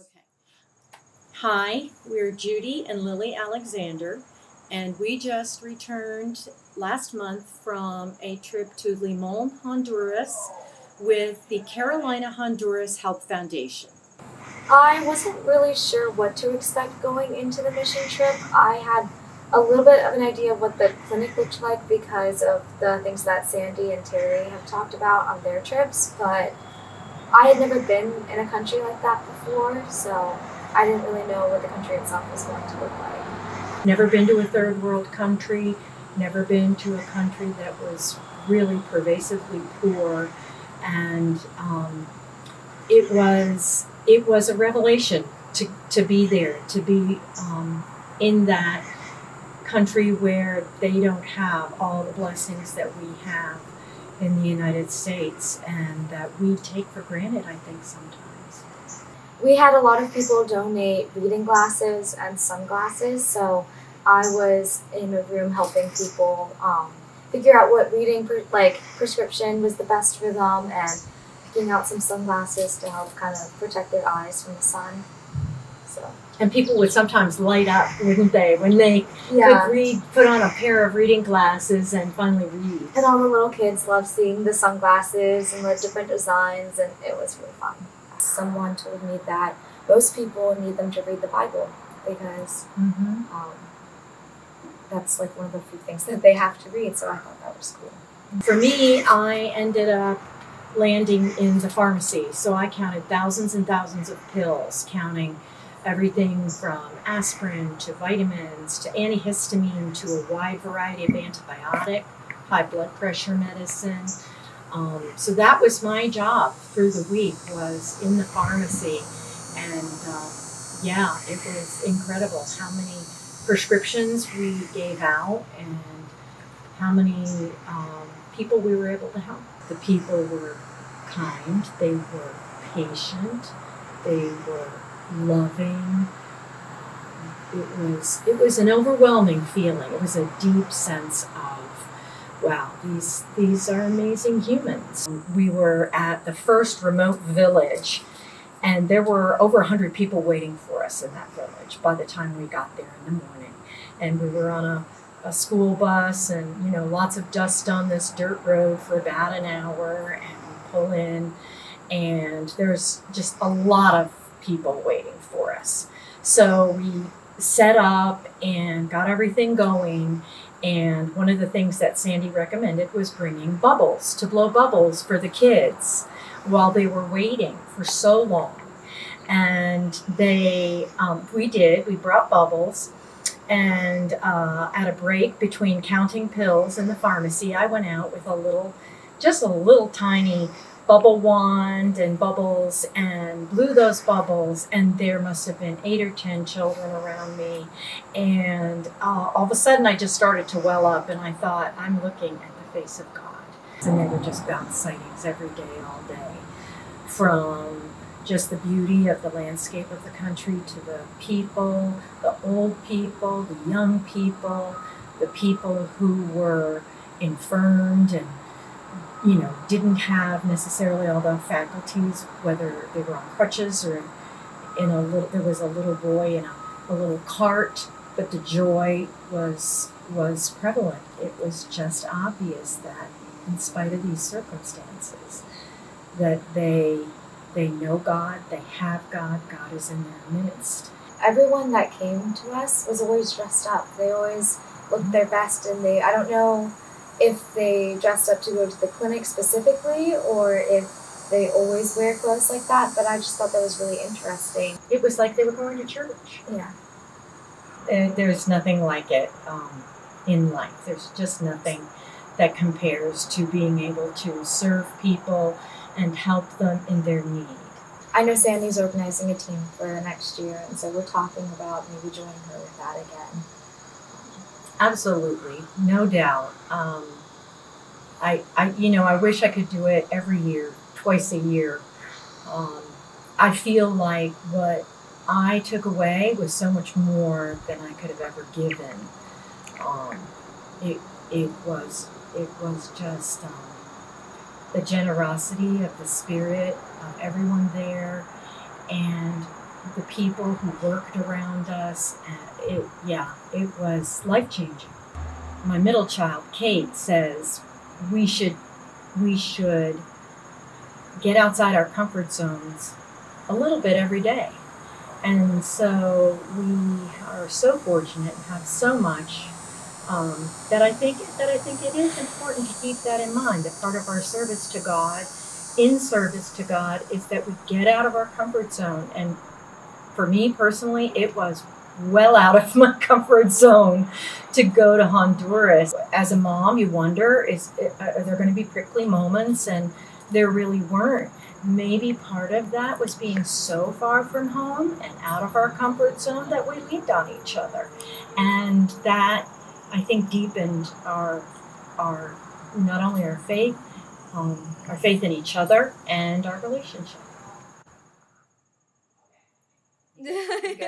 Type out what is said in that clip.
Okay. Hi, we're Judy and Lily Alexander, and we just returned last month from a trip to Limon, Honduras with the Carolina Honduras Help Foundation. I wasn't really sure what to expect going into the mission trip. I had a little bit of an idea of what the clinic looked like because of the things that Sandy and Terry have talked about on their trips, but I had never been in a country like that before, so I didn't really know what the country itself was going to look like. Never been to a third world country, never been to a country that was really pervasively poor, and it was a revelation to be there, to be in that country where they don't have all the blessings that we have in the United States and that we take for granted, I think, sometimes. We had a lot of people donate reading glasses and sunglasses, so I was in a room helping people figure out what reading prescription was the best for them and picking out some sunglasses to help kind of protect their eyes from the sun. So. And people would sometimes light up, wouldn't they, when they could read, put on a pair of reading glasses and finally read. And all the little kids loved seeing the sunglasses and the different designs, and it was really fun. Someone told me that most people need them to read the Bible because that's like one of the few things that they have to read, so I thought that was cool. For me, I ended up landing in the pharmacy, so I counted thousands and thousands of pills, counting everything from aspirin to vitamins to antihistamine to a wide variety of antibiotic, high blood pressure medicine. So that was my job through the week, was in the pharmacy. And it was incredible how many prescriptions we gave out and how many people we were able to help. The people were kind, they were patient, they were loving. It was an overwhelming feeling. It was a deep sense of, wow, these are amazing humans. We were at the first remote village, and there were over 100 people waiting for us in that village by the time we got there in the morning. And we were on a school bus, and lots of dust on this dirt road for about an hour, and we pull in, and there's just a lot of people waiting for us. So we set up and got everything going, and one of the things that Sandy recommended was bringing bubbles to blow bubbles for the kids while they were waiting for so long. And we brought bubbles, and at a break between counting pills in the pharmacy, I went out with a little tiny bubble wand and bubbles and blew those bubbles, and there must have been 8 or 10 children around me, and all of a sudden I just started to well up, and I thought, I'm looking at the face of God. And they were just bounce sightings every day, all day, from just the beauty of the landscape of the country to the people, the old people, the young people, the people who were infirmed and didn't have necessarily all the faculties, whether they were on crutches or there was a little boy in a little cart, but the joy was prevalent. It was just obvious that in spite of these circumstances, that they know God, they have God, God is in their midst. Everyone that came to us was always dressed up. They always looked their best, and I don't know if they dressed up to go to the clinic specifically or if they always wear clothes like that, but I just thought that was really interesting. It was like they were going to church. Yeah. There's nothing like it in life. There's just nothing that compares to being able to serve people and help them in their need. I know Sandy's organizing a team for next year, and so we're talking about maybe joining her with that again. Absolutely, no doubt. I wish I could do it every year, twice a year. I feel like what I took away was so much more than I could have ever given. It was just the generosity of the spirit of everyone there, and the people who worked around us. It was life-changing. My middle child, Kate, says we should get outside our comfort zones a little bit every day. And so we are so fortunate and have so much that I think it is important to keep that in mind. That part of our service to God, is that we get out of our comfort zone. And for me personally, it was well out of my comfort zone to go to Honduras. As a mom, you wonder, are there going to be prickly moments? And there really weren't. Maybe part of that was being so far from home and out of our comfort zone that we leaned on each other. And that, I think, deepened our not only our faith in each other and our relationship. Good